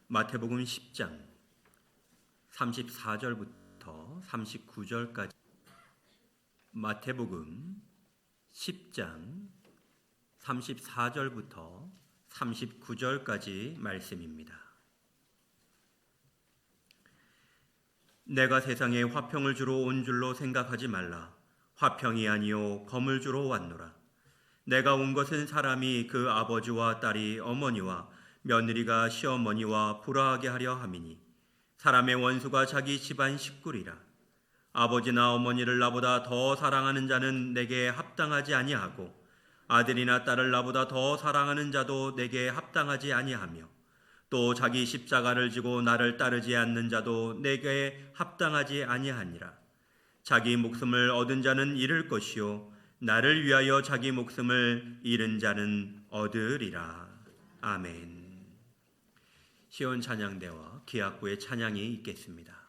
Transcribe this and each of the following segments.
마태복음 10장 34절부터 39절까지 마태복음 10장 34절부터 39절까지 말씀입니다. 내가 세상에 화평을 주러 온 줄로 생각하지 말라. 화평이 아니요 검을 주러 왔노라. 내가 온 것은 사람이 그 아버지와 딸이 어머니와 며느리가 시어머니와 불화하게 하려 함이니 사람의 원수가 자기 집안 식구리라. 아버지나 어머니를 나보다 더 사랑하는 자는 내게 합당하지 아니하고 아들이나 딸을 나보다 더 사랑하는 자도 내게 합당하지 아니하며 또 자기 십자가를 지고 나를 따르지 않는 자도 내게 합당하지 아니하니라. 자기 목숨을 얻은 자는 잃을 것이요 나를 위하여 자기 목숨을 잃은 자는 얻으리라. 아멘. 시온 찬양대와 기악부의 찬양이 있겠습니다.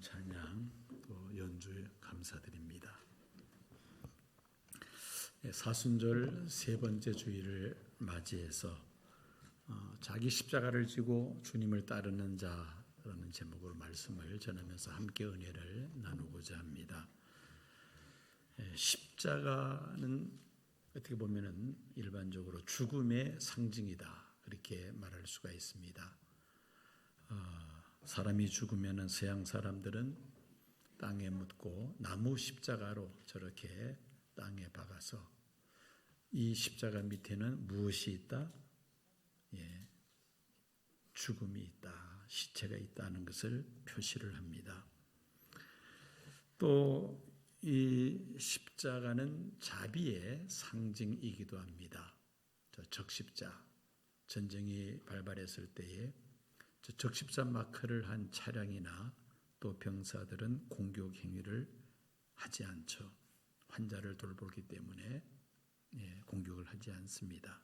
찬양 또 연주 감사드립니다. 사순절 세 번째 주일을 맞이해서 자기 십자가를 지고 주님을 따르는 자라는 제목으로 말씀을 전하면서 함께 은혜를 나누고자 합니다. 십자가는 어떻게 보면은 일반적으로 죽음의 상징이다, 그렇게 말할 수가 있습니다. 사람이 죽으면은 서양 사람들은 땅에 묻고 나무 십자가로 저렇게 땅에 박아서 이 십자가 밑에는 무엇이 있다? 죽음이 있다, 시체가 있다는 것을 표시를 합니다. 또 이 십자가는 자비의 상징이기도 합니다. 적십자, 전쟁이 발발했을 때에 적십자 마크를 한 차량이나 또 병사들은 공격 행위를 하지 않죠. 환자를 돌보기 때문에 공격을 하지 않습니다.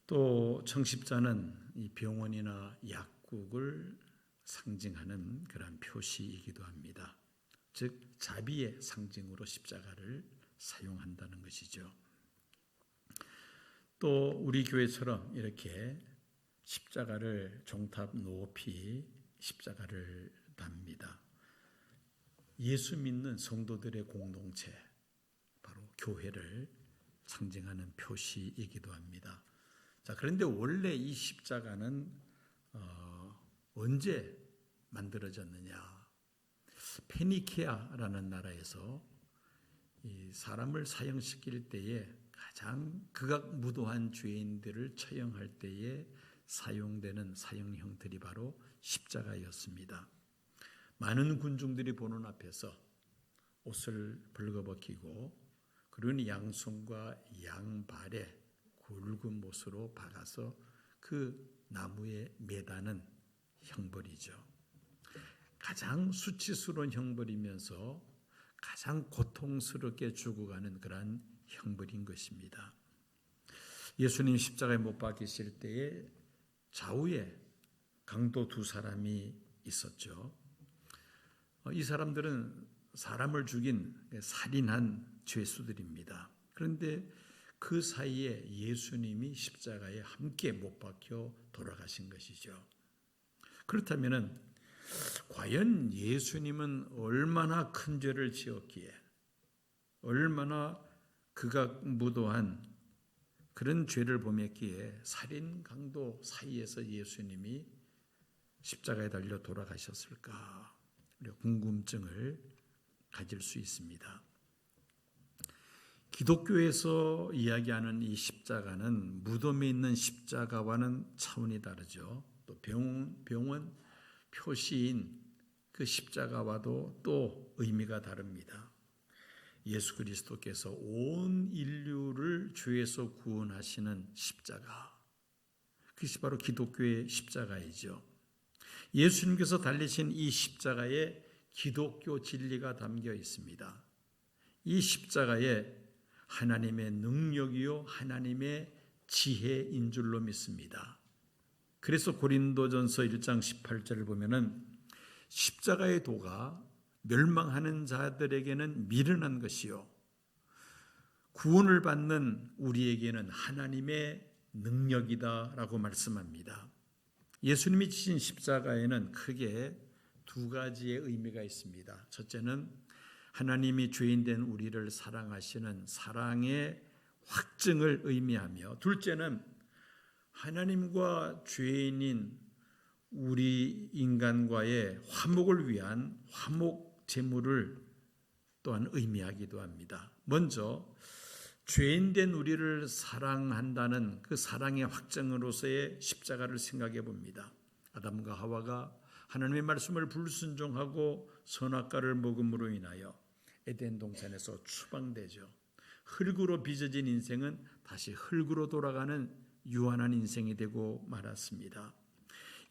또 청십자는 이 병원이나 약국을 상징하는 그런 표시이기도 합니다. 즉 자비의 상징으로 십자가를 사용한다는 것이죠. 또 우리 교회처럼 이렇게 십자가를 종탑 높이 십자가를 답니다. 예수 믿는 성도들의 공동체, 바로 교회를 상징하는 표시이기도 합니다. 자, 그런데 원래 이 십자가는 언제 만들어졌느냐? 페니키아라는 나라에서 이 사람을 사형시킬 때에 가장 극악무도한 죄인들을 처형할 때에 사용되는 사형형틀이 바로 십자가였습니다. 많은 군중들이 보는 앞에서 옷을 벌거벗기고 그런 양손과 양발에 굵은 못으로 박아서 그 나무에 매다는 형벌이죠. 가장 수치스러운 형벌이면서 가장 고통스럽게 죽어가는 그러한 형벌인 것입니다. 예수님 십자가에 못 박히실 때에 좌우에 강도 두 사람이 있었죠. 이 사람들은 사람을 죽인 살인한 죄수들입니다. 그런데 그 사이에 예수님이 십자가에 함께 못 박혀 돌아가신 것이죠. 그렇다면 과연 예수님은 얼마나 큰 죄를 지었기에, 얼마나 극악무도한 그런 죄를 범했기에 살인 강도 사이에서 예수님이 십자가에 달려 돌아가셨을까? 궁금증을 가질 수 있습니다. 기독교에서 이야기하는 이 십자가는 무덤에 있는 십자가와는 차원이 다르죠. 또 병원 표시인 그 십자가와도 또 의미가 다릅니다. 예수 그리스도께서 온 인류를 죄에서 구원하시는 십자가, 그것이 바로 기독교의 십자가이죠. 예수님께서 달리신 이 십자가에 기독교 진리가 담겨 있습니다. 이 십자가에 하나님의 능력이요 하나님의 지혜인 줄로 믿습니다. 그래서 고린도전서 1장 18절을 보면은 십자가의 도가 멸망하는 자들에게는 미련한 것이요 구원을 받는 우리에게는 하나님의 능력이다라고 말씀합니다. 예수님이 지신 십자가에는 크게 두 가지의 의미가 있습니다. 첫째는 하나님이 죄인된 우리를 사랑하시는 사랑의 확증을 의미하며, 둘째는 하나님과 죄인인 우리 인간과의 화목을 위한 화목 제물을 또한 의미하기도 합니다. 먼저 죄인된 우리를 사랑한다는 그 사랑의 확증으로서의 십자가를 생각해 봅니다. 아담과 하와가 하나님의 말씀을 불순종하고 선악과를 먹음으로 인하여 에덴 동산에서 추방되죠. 흙으로 빚어진 인생은 다시 흙으로 돌아가는 유한한 인생이 되고 말았습니다.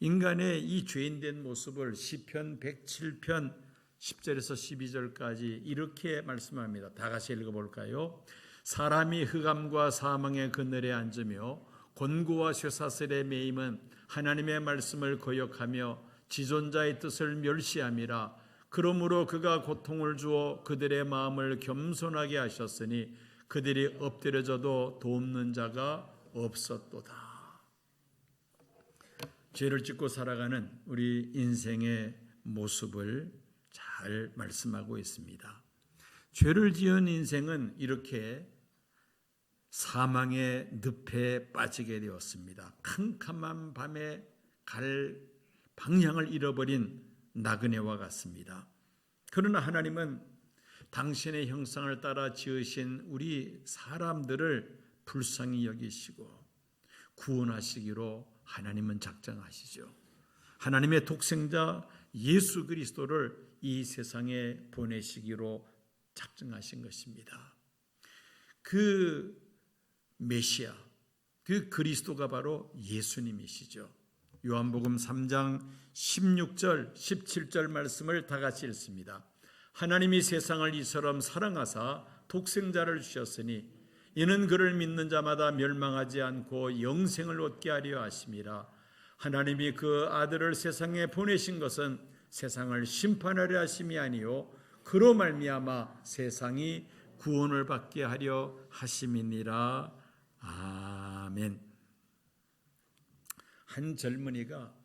인간의 이 죄인된 모습을 시편 107편 10절에서 12절까지 이렇게 말씀합니다. 다 같이 읽어볼까요? 사람이 흑암과 사망의 그늘에 앉으며 곤고와 쇠사슬에 매임은 하나님의 말씀을 거역하며 지존자의 뜻을 멸시함이라. 그러므로 그가 고통을 주어 그들의 마음을 겸손하게 하셨으니 그들이 엎드려져도 돕는 자가 없었도다. 죄를 짓고 살아가는 우리 인생의 모습을 잘 말씀하고 있습니다. 죄를 지은 인생은 이렇게 사망의 늪에 빠지게 되었습니다. 캄캄한 밤에 갈 방향을 잃어버린 나그네와 같습니다. 그러나 하나님은 당신의 형상을 따라 지으신 우리 사람들을 불쌍히 여기시고 구원하시기로 하나님은 작정하시죠. 하나님의 독생자 예수 그리스도를 이 세상에 보내시기로 작정하신 것입니다. 그 메시아, 그 그리스도가 바로 예수님이시죠. 요한복음 3장 16절 17절 말씀을 다 같이 읽습니다. 하나님이 세상을 이처럼 사랑하사 독생자를 주셨으니 이는 그를 믿는 자마다 멸망하지 않고 영생을 얻게 하려 하심이라. 하나님이 그 아들을 세상에 보내신 것은 세상을 심판하려 하심이 아니요 그로 말미암아 세상이 구원을 받게 하려 하심이니라. 아멘. 한 젊은이가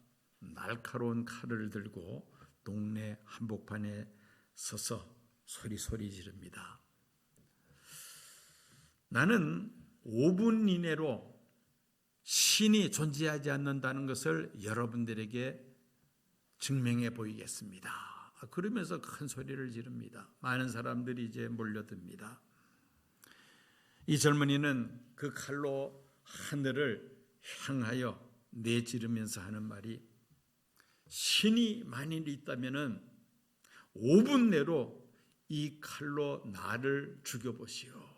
날카로운 칼을 들고 동네 한복판에 서서 소리 지릅니다. 나는 5분 이내로 신이 존재하지 않는다는 것을 여러분들에게 증명해 보이겠습니다. 그러면서 큰 소리를 지릅니다. 많은 사람들이 이제 몰려듭니다. 이 젊은이는 그 칼로 하늘을 향하여 내지르면서 하는 말이 신이 만일 있다면 5분 내로 이 칼로 나를 죽여보시오.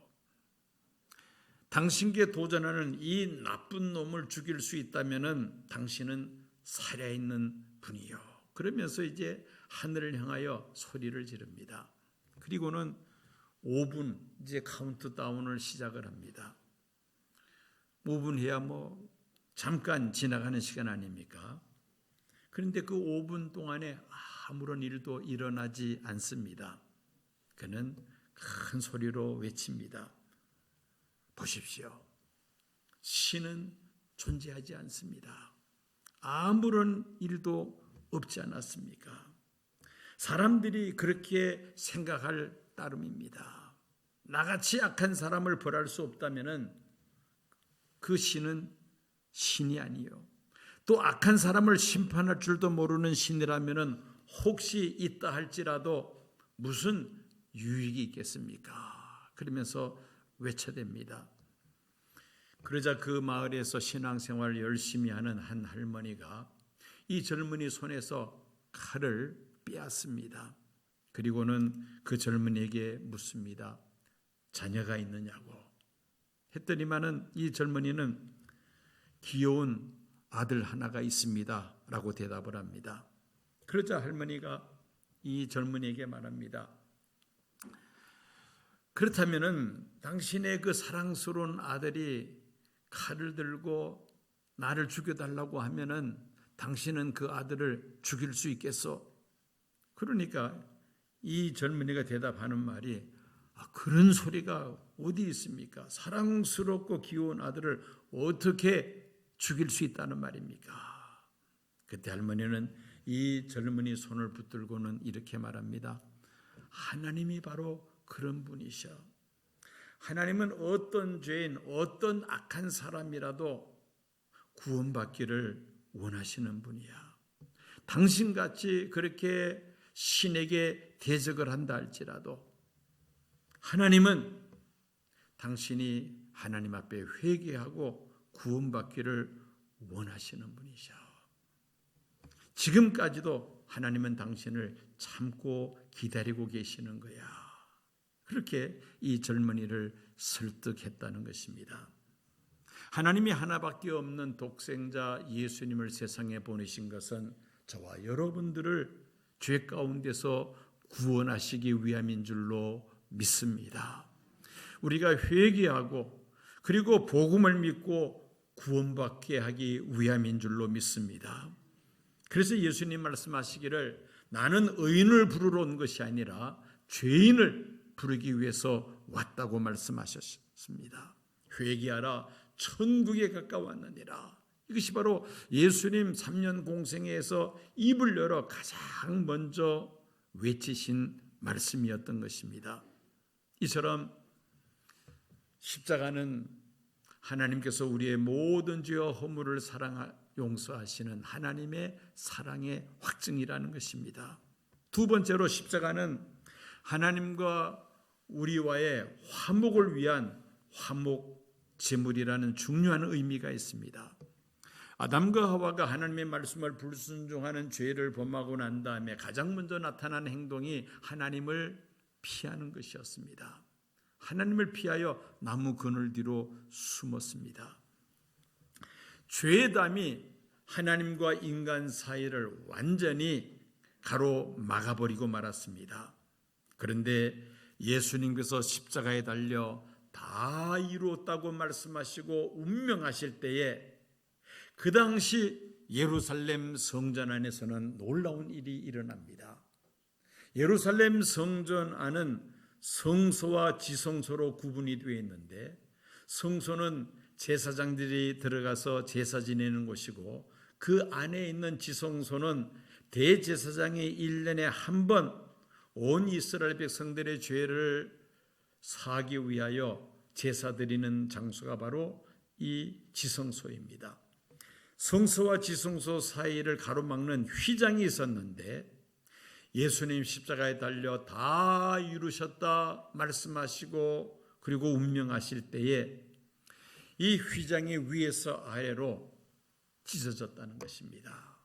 당신께 도전하는 이 나쁜 놈을 죽일 수 있다면 당신은 살아있는 분이요. 그러면서 이제 하늘을 향하여 소리를 지릅니다. 그리고는 5분 이제 카운트다운을 시작을 합니다. 5분 해야 뭐 잠깐 지나가는 시간 아닙니까? 그런데 그 5분 동안에 아무런 일도 일어나지 않습니다. 그는 큰 소리로 외칩니다. 보십시오. 신은 존재하지 않습니다. 아무런 일도 없지 않았습니까? 사람들이 그렇게 생각할 따름입니다. 나같이 악한 사람을 벌할 수 없다면 그 신은 신이 아니요. 또 악한 사람을 심판할 줄도 모르는 신이라면 혹시 있다 할지라도 무슨 유익이 있겠습니까? 그러면서 외쳐댑니다. 그러자 그 마을에서 신앙생활을 열심히 하는 한 할머니가 이 젊은이 손에서 칼을 빼앗습니다. 그리고는 그 젊은이에게 묻습니다. 자녀가 있느냐고. 했더니만은 이 젊은이는 귀여운 아들 하나가 있습니다 라고 대답을 합니다. 그러자 할머니가 이 젊은이에게 말합니다. 그렇다면은 당신의 그 사랑스러운 아들이 칼을 들고 나를 죽여달라고 하면은 당신은 그 아들을 죽일 수 있겠소? 그러니까 이 젊은이가 대답하는 말이 그런 소리가 어디 있습니까? 사랑스럽고 귀여운 아들을 어떻게 죽일 수 있다는 말입니까? 그때 할머니는 이 젊은이 손을 붙들고는 이렇게 말합니다. 하나님이 바로 그런 분이셔. 하나님은 어떤 죄인, 어떤 악한 사람이라도 구원받기를 원하시는 분이야. 당신같이 그렇게 신에게 대적을 한다 할지라도 하나님은 당신이 하나님 앞에 회개하고 구원받기를 원하시는 분이셔. 지금까지도 하나님은 당신을 참고 기다리고 계시는 거야. 그렇게 이 젊은이를 설득했다는 것입니다. 하나님이 하나밖에 없는 독생자 예수님을 세상에 보내신 것은 저와 여러분들을 죄 가운데서 구원하시기 위함인 줄로 믿습니다. 우리가 회개하고 그리고 복음을 믿고 구원받게 하기 위함인 줄로 믿습니다. 그래서 예수님 말씀하시기를 나는 의인을 부르러 온 것이 아니라 죄인을 부르기 위해서 왔다고 말씀하셨습니다. 회개하라 천국에 가까웠느니라. 이것이 바로 예수님 3년 공생애에서 입을 열어 가장 먼저 외치신 말씀이었던 것입니다. 이처럼 십자가는 하나님께서 우리의 모든 죄와 허물을 용서하시는 하나님의 사랑의 확증이라는 것입니다. 두 번째로 십자가는 하나님과 우리와의 화목을 위한 화목 제물이라는 중요한 의미가 있습니다. 아담과 하와가 하나님의 말씀을 불순종하는 죄를 범하고 난 다음에 가장 먼저 나타난 행동이 하나님을 피하는 것이었습니다. 하나님을 피하여 나무 그늘 뒤로 숨었습니다. 죄의 담이 하나님과 인간 사이를 완전히 가로막아버리고 말았습니다. 그런데 예수님께서 십자가에 달려 다 이루었다고 말씀하시고 운명하실 때에 그 당시 예루살렘 성전 안에서는 놀라운 일이 일어납니다. 예루살렘 성전 안은 성소와 지성소로 구분이 되어 있는데 성소는 제사장들이 들어가서 제사 지내는 곳이고 그 안에 있는 지성소는 대제사장이 1년에 한 번 온 이스라엘 백성들의 죄를 사하기 위하여 제사 드리는 장소가 바로 이 지성소입니다. 성소와 지성소 사이를 가로막는 휘장이 있었는데 예수님 십자가에 달려 다 이루셨다 말씀하시고 그리고 운명하실 때에 이 휘장이 위에서 아래로 찢어졌다는 것입니다.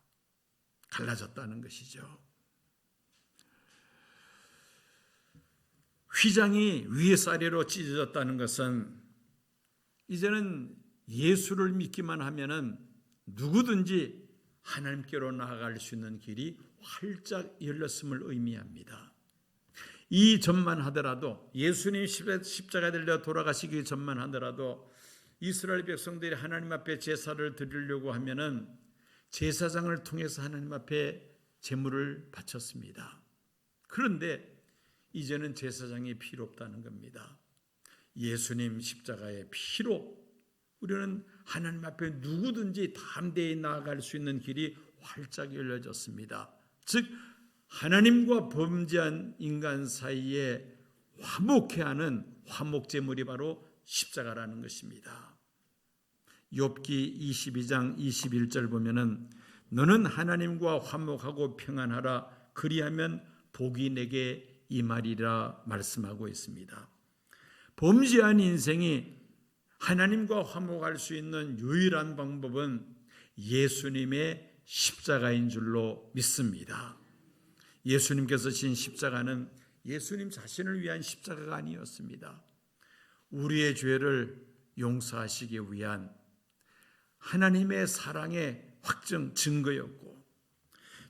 갈라졌다는 것이죠. 휘장이 위에서 아래로 찢어졌다는 것은 이제는 예수를 믿기만 하면은 누구든지 하나님께로 나아갈 수 있는 길이 활짝 열렸음을 의미합니다. 이 전만 하더라도 예수님 십자가에 달려 돌아가시기 전만 하더라도 이스라엘 백성들이 하나님 앞에 제사를 드리려고 하면은 제사장을 통해서 하나님 앞에 제물을 바쳤습니다. 그런데 이제는 제사장이 필요 없다는 겁니다. 예수님 십자가의 피로 우리는 하나님 앞에 누구든지 담대히 나아갈 수 있는 길이 활짝 열려졌습니다. 즉 하나님과 범죄한 인간 사이에 화목케 하는 화목제물이 바로 십자가라는 것입니다. 욥기 22장 21절 보면은 너는 하나님과 화목하고 평안하라 그리하면 복이 내게 임하리라 말씀하고 있습니다. 범죄한 인생이 하나님과 화목할 수 있는 유일한 방법은 예수님의 십자가인 줄로 믿습니다. 예수님께서 진 십자가는 예수님 자신을 위한 십자가가 아니었습니다. 우리의 죄를 용서하시기 위한 하나님의 사랑의 확증 증거였고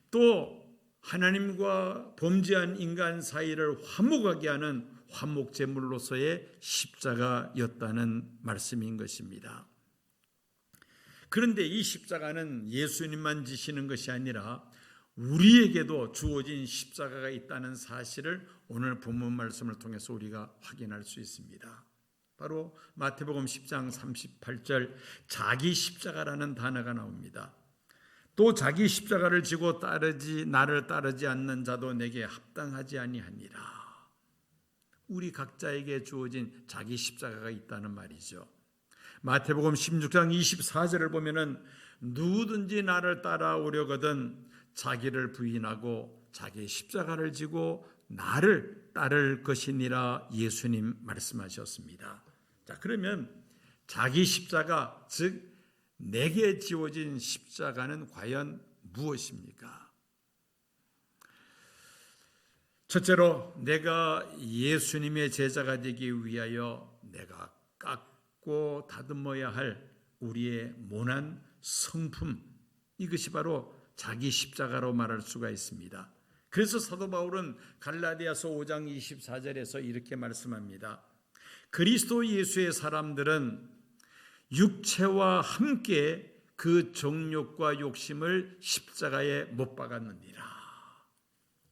또 하나님과 범죄한 인간 사이를 화목하게 하는 화목제물로서의 십자가였다는 말씀인 것입니다. 그런데 이 십자가는 예수님만 지시는 것이 아니라 우리에게도 주어진 십자가가 있다는 사실을 오늘 본문 말씀을 통해서 우리가 확인할 수 있습니다. 바로 마태복음 10장 38절 자기 십자가라는 단어가 나옵니다. 또 자기 십자가를 지고 나를 따르지 않는 자도 내게 합당하지 아니하니라. 우리 각자에게 주어진 자기 십자가가 있다는 말이죠. 마태복음 16장 24절을 보면은 누구든지 나를 따라오려거든 자기를 부인하고 자기 십자가를 지고 나를 따를 것이니라 예수님 말씀하셨습니다. 자, 그러면 자기 십자가 즉 내게 지어진 십자가는 과연 무엇입니까? 첫째로 내가 예수님의 제자가 되기 위하여 내가 깎고 다듬어야 할 우리의 모난 성품, 이것이 바로 자기 십자가로 말할 수가 있습니다. 그래서 사도 바울은 갈라디아서 5장 24절에서 이렇게 말씀합니다. 그리스도 예수의 사람들은 육체와 함께 그 정욕과 욕심을 십자가에 못 박았느니라.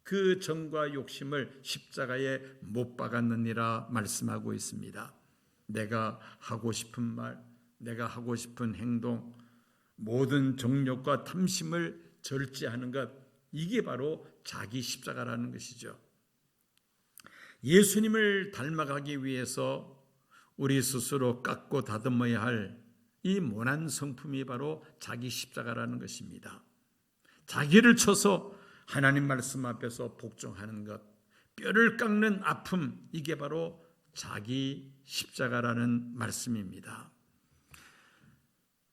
그 정과 욕심을 십자가에 못 박았느니라 말씀하고 있습니다. 내가 하고 싶은 말, 내가 하고 싶은 행동, 모든 정욕과 탐심을 절제하는 것, 이게 바로 자기 십자가라는 것이죠. 예수님을 닮아가기 위해서 우리 스스로 깎고 다듬어야 할 이 모난 성품이 바로 자기 십자가라는 것입니다. 자기를 쳐서 하나님 말씀 앞에서 복종하는 것, 뼈를 깎는 아픔, 이게 바로 자기 십자가라는 말씀입니다.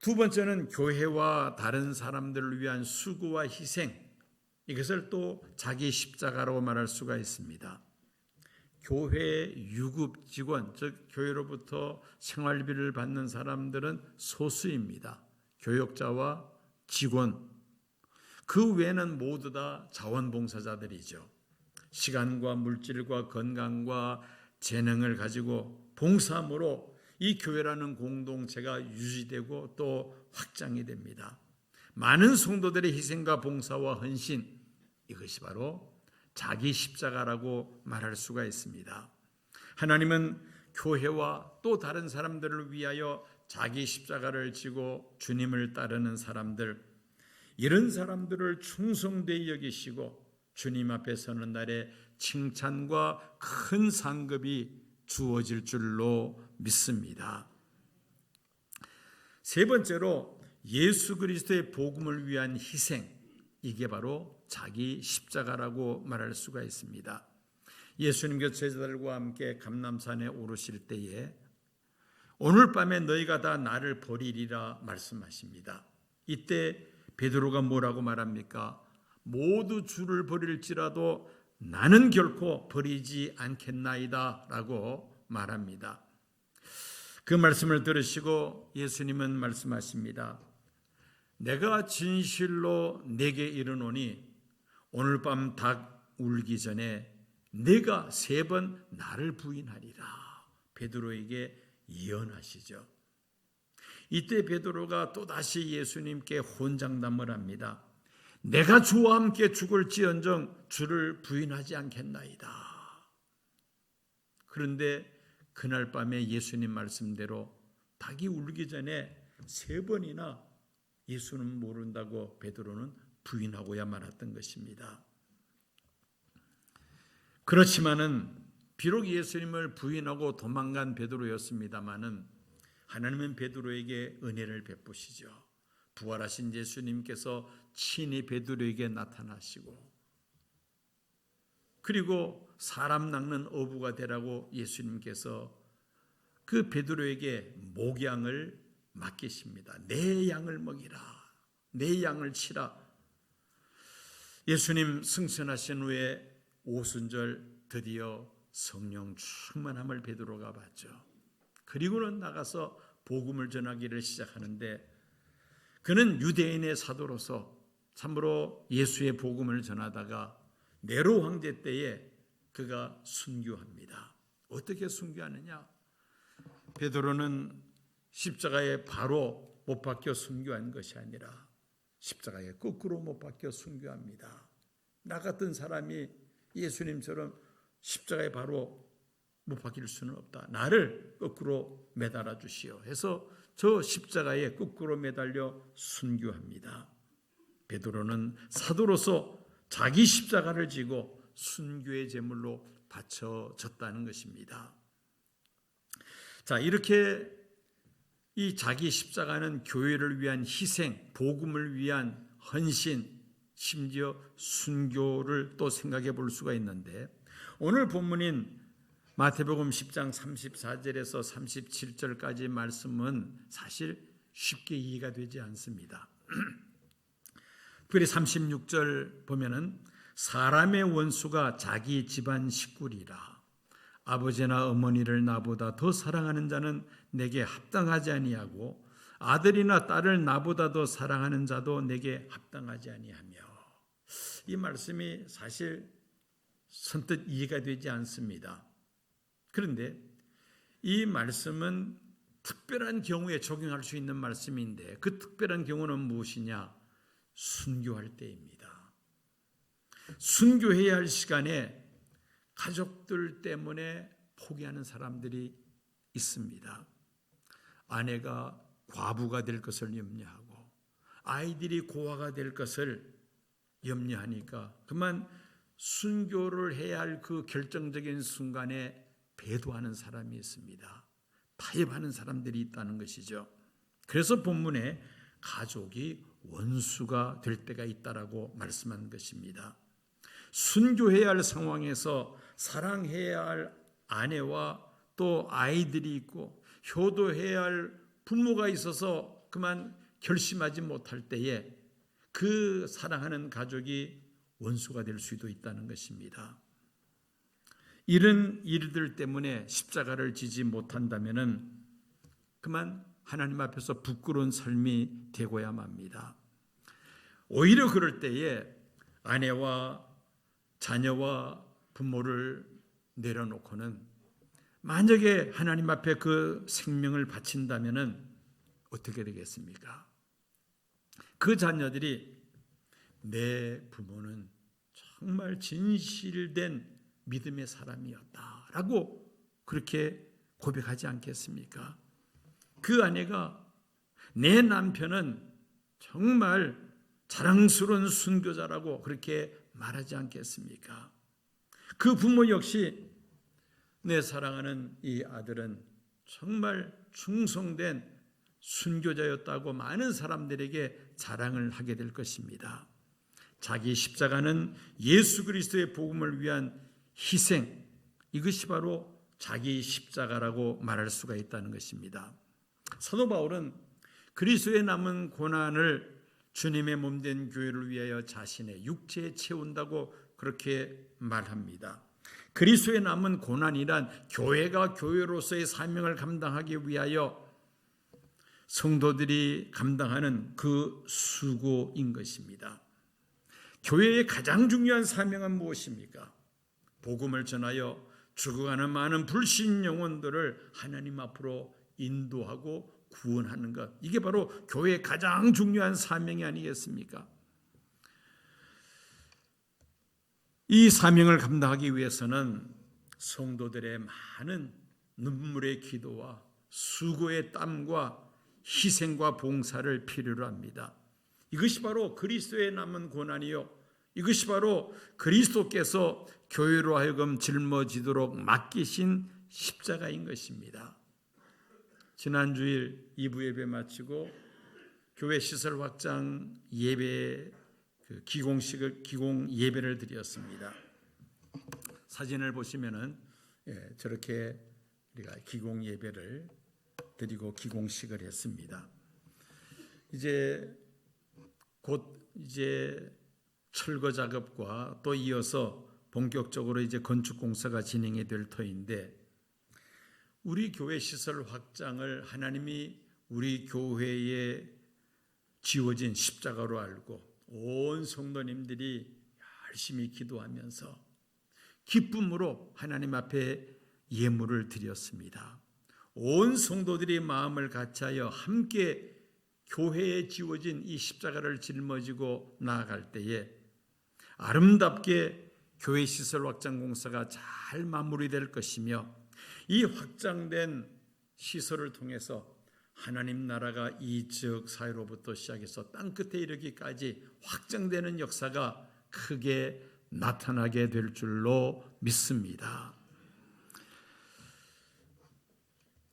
두 번째는 교회와 다른 사람들을 위한 수고와 희생, 이것을 또 자기 십자가로 말할 수가 있습니다. 교회 유급 직원, 즉 교회로부터 생활비를 받는 사람들은 소수입니다. 교역자와 직원, 그 외에는 모두 다 자원봉사자들이죠. 시간과 물질과 건강과 재능을 가지고 봉사함으로 이 교회라는 공동체가 유지되고 또 확장이 됩니다. 많은 성도들의 희생과 봉사와 헌신, 이것이 바로 자기 십자가라고 말할 수가 있습니다. 하나님은 교회와 또 다른 사람들을 위하여 자기 십자가를 지고 주님을 따르는 사람들, 이런 사람들을 충성되이 여기시고 주님 앞에 서는 날에 칭찬과 큰 상급이 주어질 줄로 믿습니다. 세 번째로 예수 그리스도의 복음을 위한 희생, 이게 바로 자기 십자가라고 말할 수가 있습니다. 예수님께서 제자들과 함께 감람산에 오르실 때에 오늘 밤에 너희가 다 나를 버리리라 말씀하십니다. 이때 베드로가 뭐라고 말합니까? 모두 주를 버릴지라도 나는 결코 버리지 않겠나이다 라고 말합니다. 그 말씀을 들으시고 예수님은 말씀하십니다. 내가 진실로 내게 이르노니 오늘 밤 닭 울기 전에 내가 3번 나를 부인하리라. 베드로에게 예언하시죠. 이때 베드로가 또다시 예수님께 혼장담을 합니다. 내가 주와 함께 죽을지언정 주를 부인하지 않겠나이다. 그런데 그날 밤에 예수님 말씀대로 닭이 울기 전에 3번이나 예수는 모른다고 베드로는 부인하고야 말았던 것입니다. 그렇지만은 비록 예수님을 부인하고 도망간 베드로였습니다마는 하나님은 베드로에게 은혜를 베푸시죠. 부활하신 예수님께서 친히 베드로에게 나타나시고 그리고 사람 낚는 어부가 되라고 예수님께서 그 베드로에게 목양을 맡기십니다. 내 양을 먹이라. 내 양을 치라. 예수님 승천하신 후에 오순절 드디어 성령 충만함을 베드로가 받죠. 그리고는 나가서 복음을 전하기를 시작하는데 그는 유대인의 사도로서 참으로 예수의 복음을 전하다가 네로 황제 때에 그가 순교합니다. 어떻게 순교하느냐? 베드로는 십자가에 바로 못 박혀 순교한 것이 아니라 십자가에 거꾸로 못 박혀 순교합니다. 나 같은 사람이 예수님처럼 십자가에 바로 못 박힐 수는 없다. 나를 거꾸로 매달아 주시오 해서 저 십자가에 거꾸로 매달려 순교합니다. 베드로는 사도로서 자기 십자가를 지고 순교의 제물로 바쳐졌다는 것입니다. 자, 이렇게 이 자기 십자가는 교회를 위한 희생, 복음을 위한 헌신, 심지어 순교를 또 생각해 볼 수가 있는데 오늘 본문인 마태복음 10장 34절에서 37절까지 말씀은 사실 쉽게 이해가 되지 않습니다. 특별히 36절 보면은 사람의 원수가 자기 집안 식구리라. 아버지나 어머니를 나보다 더 사랑하는 자는 내게 합당하지 아니하고 아들이나 딸을 나보다 더 사랑하는 자도 내게 합당하지 아니하며. 이 말씀이 사실 선뜻 이해가 되지 않습니다. 그런데 이 말씀은 특별한 경우에 적용할 수 있는 말씀인데 그 특별한 경우는 무엇이냐? 순교할 때입니다. 순교해야 할 시간에 가족들 때문에 포기하는 사람들이 있습니다. 아내가 과부가 될 것을 염려하고 아이들이 고아가 될 것을 염려하니까 그만 순교를 해야 할 그 결정적인 순간에 배도하는 사람이 있습니다. 타협하는 사람들이 있다는 것이죠. 그래서 본문에 가족이 원수가 될 때가 있다라고 말씀한 것입니다. 순교해야 할 상황에서 사랑해야 할 아내와 또 아이들이 있고 효도해야 할 부모가 있어서 그만 결심하지 못할 때에 그 사랑하는 가족이 원수가 될 수도 있다는 것입니다. 이런 일들 때문에 십자가를 지지 못한다면은 그만 하나님 앞에서 부끄러운 삶이 되고야 맙니다. 오히려 그럴 때에 아내와 자녀와 부모를 내려놓고는 만약에 하나님 앞에 그 생명을 바친다면은 어떻게 되겠습니까? 그 자녀들이 내 부모는 정말 진실된 믿음의 사람이었다라고 그렇게 고백하지 않겠습니까? 그 아내가 내 남편은 정말 자랑스러운 순교자라고 그렇게 말하지 않겠습니까? 그 부모 역시 내 사랑하는 이 아들은 정말 충성된 순교자였다고 많은 사람들에게 자랑을 하게 될 것입니다. 자기 십자가는 예수 그리스도의 복음을 위한 희생, 이것이 바로 자기 십자가라고 말할 수가 있다는 것입니다. 사도 바울은 그리스도의 남은 고난을 주님의 몸된 교회를 위하여 자신의 육체에 채운다고 그렇게 말합니다. 그리스도의 남은 고난이란 교회가 교회로서의 사명을 감당하기 위하여 성도들이 감당하는 그 수고인 것입니다. 교회의 가장 중요한 사명은 무엇입니까? 복음을 전하여 죽어가는 많은 불신 영혼들을 하나님 앞으로 인도하고 구원하는 것, 이게 바로 교회의 가장 중요한 사명이 아니겠습니까? 이 사명을 감당하기 위해서는 성도들의 많은 눈물의 기도와 수고의 땀과 희생과 봉사를 필요로 합니다. 이것이 바로 그리스도의 남은 고난이요, 이것이 바로 그리스도께서 교회로 하여금 짊어지도록 맡기신 십자가인 것입니다. 지난 주일 2부 예배 마치고 교회 시설 확장 예배 기공 예배를 드렸습니다. 사진을 보시면은 저렇게 우리가 기공 예배를 드리고 기공식을 했습니다. 곧 철거 작업과 또 이어서 본격적으로 건축 공사가 진행이 될 터인데, 우리 교회 시설 확장을 하나님이 우리 교회에 지워진 십자가로 알고 온 성도님들이 열심히 기도하면서 기쁨으로 하나님 앞에 예물을 드렸습니다. 온 성도들이 마음을 같이하여 함께 교회에 지워진 이 십자가를 짊어지고 나아갈 때에 아름답게 교회 시설 확장 공사가 잘 마무리될 것이며, 이 확장된 시설을 통해서 하나님 나라가 이적 사회로부터 시작해서 땅끝에 이르기까지 확장되는 역사가 크게 나타나게 될 줄로 믿습니다.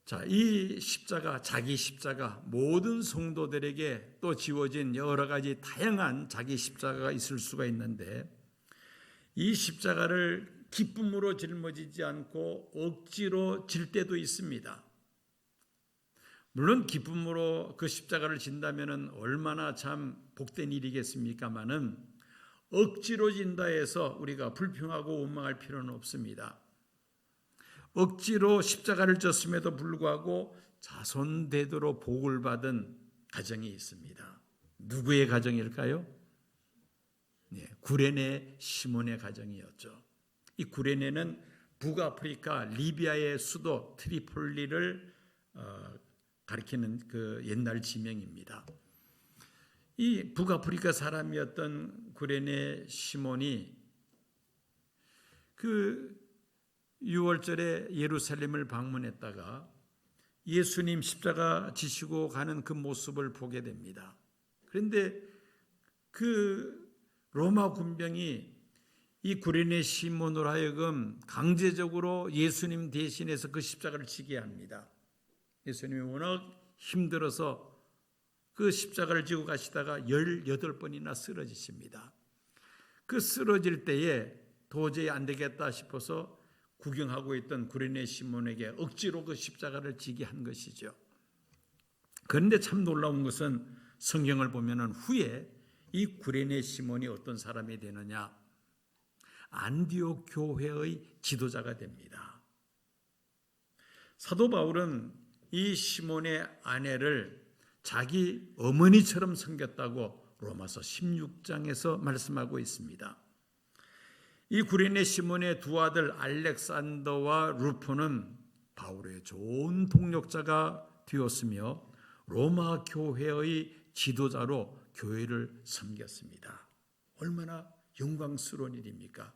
자, 이 십자가, 자기 십자가, 모든 성도들에게 또 지워진 여러 가지 다양한 자기 십자가가 있을 수가 있는데, 이 십자가를 기쁨으로 짊어지지 않고 억지로 질 때도 있습니다. 물론 기쁨으로 그 십자가를 진다면 얼마나 참 복된 일이겠습니까마는, 억지로 진다 해서 우리가 불평하고 원망할 필요는 없습니다. 억지로 십자가를 졌음에도 불구하고 자손되도록 복을 받은 가정이 있습니다. 누구의 가정일까요? 구레네 시몬의 가정이었죠. 이 구레네는 북아프리카 리비아의 수도 트리폴리를 가리키는 그 옛날 지명입니다. 이 북아프리카 사람이었던 구레네 시몬이 그 6월절에 예루살렘을 방문했다가 예수님 십자가 지시고 가는 그 모습을 보게 됩니다. 그런데 그 로마 군병이 이 구레네 시몬으로 하여금 강제적으로 예수님 대신해서 그 십자가를 지게 합니다. 예수님이 워낙 힘들어서 그 십자가를 지고 가시다가 18번이나 쓰러지십니다. 그 쓰러질 때에 도저히 안 되겠다 싶어서 구경하고 있던 구레네 시몬에게 억지로 그 십자가를 지게 한 것이죠. 그런데 참 놀라운 것은 성경을 보면 후에 이 구레네 시몬이 어떤 사람이 되느냐, 안디옥 교회의 지도자가 됩니다. 사도 바울은 이 시몬의 아내를 자기 어머니처럼 섬겼다고 로마서 16장에서 말씀하고 있습니다. 이 구레네 시몬의 두 아들 알렉산더와 루포는 바울의 좋은 동력자가 되었으며 로마 교회의 지도자로 교회를 섬겼습니다. 얼마나 영광스러운 일입니까?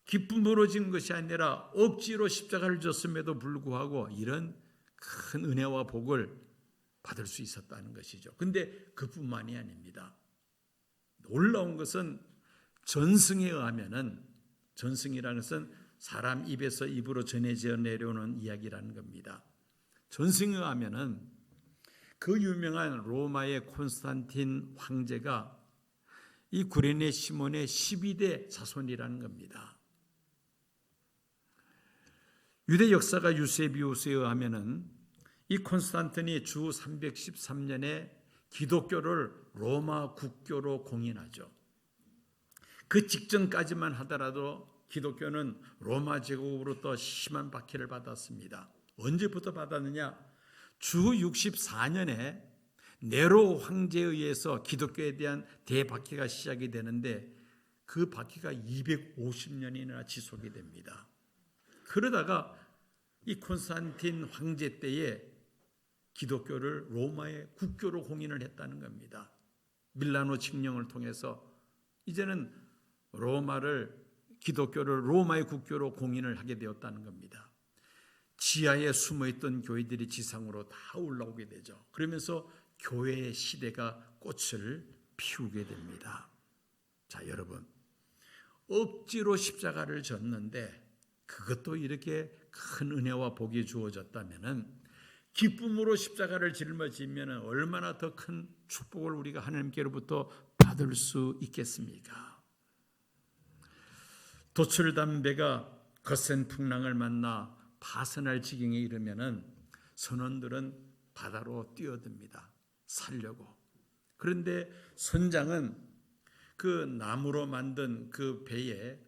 기쁨으로 진 것이 아니라 억지로 십자가를 졌음에도 불구하고 이런 큰 은혜와 복을 받을 수 있었다는 것이죠. 그런데 그뿐만이 아닙니다. 놀라운 것은 전승에 의하면은, 전승이라는 것은 사람 입에서 입으로 전해져 내려오는 이야기라는 겁니다. 전승에 의하면은 그 유명한 로마의 콘스탄틴 황제가 이 구레네 시몬의 12대 자손이라는 겁니다. 유대 역사가 유세비우스에 의하면은 이 콘스탄틴이 주 313년에 기독교를 로마 국교로 공인하죠. 그 직전까지만 하더라도 기독교는 로마 제국으로부터 심한 박해를 받았습니다. 언제부터 받았느냐? 주 64년에 네로 황제에 의해서 기독교에 대한 대박해가 시작이 되는데 그 박해가 250년이나 지속이 됩니다. 그러다가 이 콘스탄틴 황제 때에 기독교를 로마의 국교로 공인을 했다는 겁니다. 밀라노 칙령을 통해서 이제는 기독교를 로마의 국교로 공인을 하게 되었다는 겁니다. 지하에 숨어있던 교회들이 지상으로 다 올라오게 되죠. 그러면서 교회의 시대가 꽃을 피우게 됩니다. 자, 여러분, 억지로 십자가를 졌는데 그것도 이렇게 큰 은혜와 복이 주어졌다면 기쁨으로 십자가를 짊어지면 얼마나 더 큰 축복을 우리가 하나님께로부터 받을 수 있겠습니까? 도철담배가 거센 풍랑을 만나 파선할 지경에 이르면 선원들은 바다로 뛰어듭니다. 살려고. 그런데 선장은 그 나무로 만든 그 배에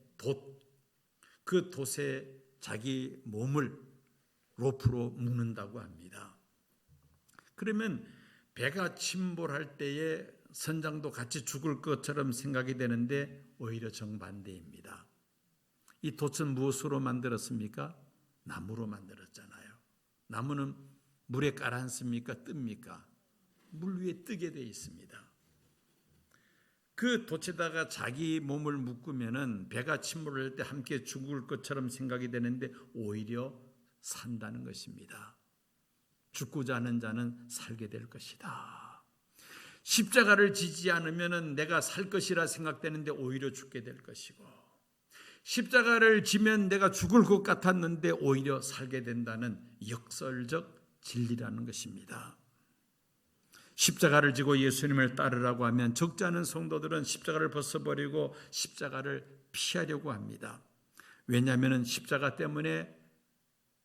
그 돛에 자기 몸을 로프로 묶는다고 합니다. 그러면 배가 침몰할 때에 선장도 같이 죽을 것처럼 생각이 되는데 오히려 정반대입니다. 이 돛은 무엇으로 만들었습니까? 나무로 만들었잖아요. 나무는 물에 가라앉습니까? 뜹니까? 물 위에 뜨게 되어 있습니다. 그 돛에다가 자기 몸을 묶으면은 배가 침몰할 때 함께 죽을 것처럼 생각이 되는데 오히려 산다는 것입니다. 죽고자 하는 자는 살게 될 것이다. 십자가를 지지 않으면은 내가 살 것이라 생각되는데 오히려 죽게 될 것이고, 십자가를 지면 내가 죽을 것 같았는데 오히려 살게 된다는 역설적 진리라는 것입니다. 십자가를 지고 예수님을 따르라고 하면 적지 않은 성도들은 십자가를 벗어버리고 십자가를 피하려고 합니다. 왜냐하면 십자가 때문에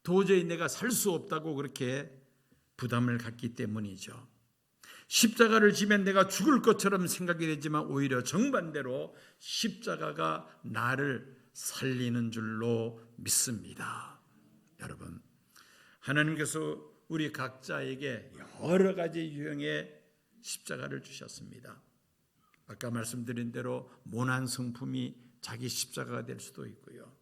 도저히 내가 살 수 없다고 그렇게 부담을 갖기 때문이죠. 십자가를 지면 내가 죽을 것처럼 생각이 되지만 오히려 정반대로 십자가가 나를 살리는 줄로 믿습니다. 여러분, 하나님께서 우리 각자에게 여러 가지 유형의 십자가를 주셨습니다. 아까 말씀드린 대로 모난 성품이 자기 십자가가 될 수도 있고요.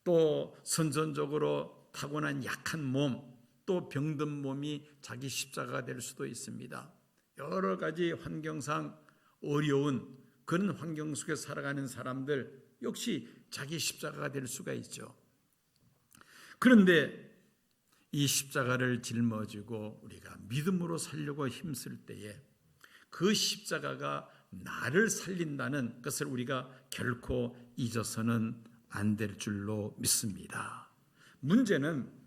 또 선천적으로 타고난 약한 몸, 또 또 병든 몸이 자기 십자가가 될 수도 있습니다. 여러 가지 환경상 어려운 그런 환경 속에 살아가는 사람들 역시 자기 십자가가 될 수가 있죠. 그런데 이 십자가를 짊어지고 우리가 믿음으로 살려고 힘쓸 때에 그 십자가가 나를 살린다는 것을 우리가 결코 잊어서는 안 될 줄로 믿습니다. 문제는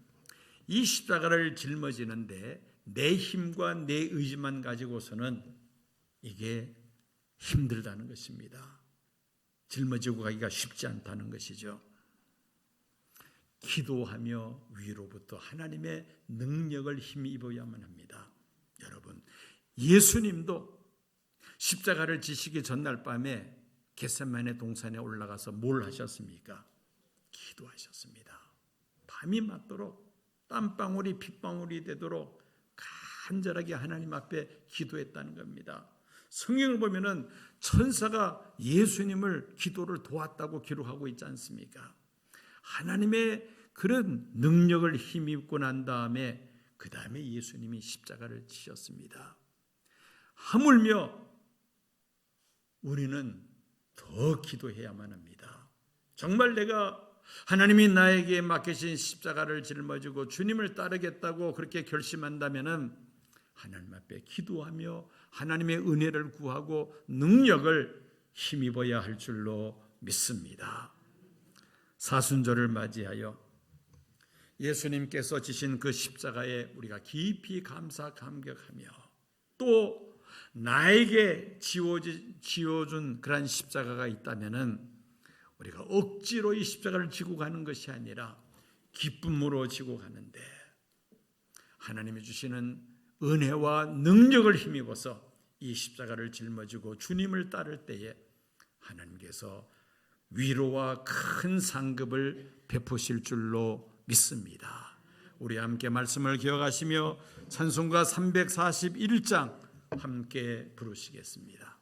이 십자가를 짊어지는데 내 힘과 내 의지만 가지고서는 이게 힘들다는 것입니다. 짊어지고 가기가 쉽지 않다는 것이죠. 기도하며 위로부터 하나님의 능력을 힘입어야만 합니다. 여러분, 예수님도 십자가를 지시기 전날 밤에 겟세마네 동산에 올라가서 뭘 하셨습니까? 기도하셨습니다. 밤이 맞도록 땀방울이 핏방울이 되도록 간절하게 하나님 앞에 기도했다는 겁니다. 성경을 보면은 천사가 예수님을 기도를 도왔다고 기록하고 있지 않습니까? 하나님의 그런 능력을 힘입고 난 다음에 그 다음에 예수님이 십자가를 지셨습니다. 하물며 우리는 더 기도해야만 합니다. 정말 내가 하나님이 나에게 맡기신 십자가를 짊어지고 주님을 따르겠다고 그렇게 결심한다면은 하나님 앞에 기도하며 하나님의 은혜를 구하고 능력을 힘입어야 할 줄로 믿습니다. 사순절을 맞이하여 예수님께서 지신 그 십자가에 우리가 깊이 감사 감격하며 또 나에게 지어준 그런 십자가가 있다면은 우리가 억지로 이 십자가를 지고 가는 것이 아니라 기쁨으로 지고 가는데 하나님이 주시는 은혜와 능력을 힘입어서 이 십자가를 짊어지고 주님을 따를 때에 하나님께서 위로와 큰 상급을 베푸실 줄로 믿습니다. 우리 함께 말씀을 기억하시며 찬송가 341장 함께 부르시겠습니다.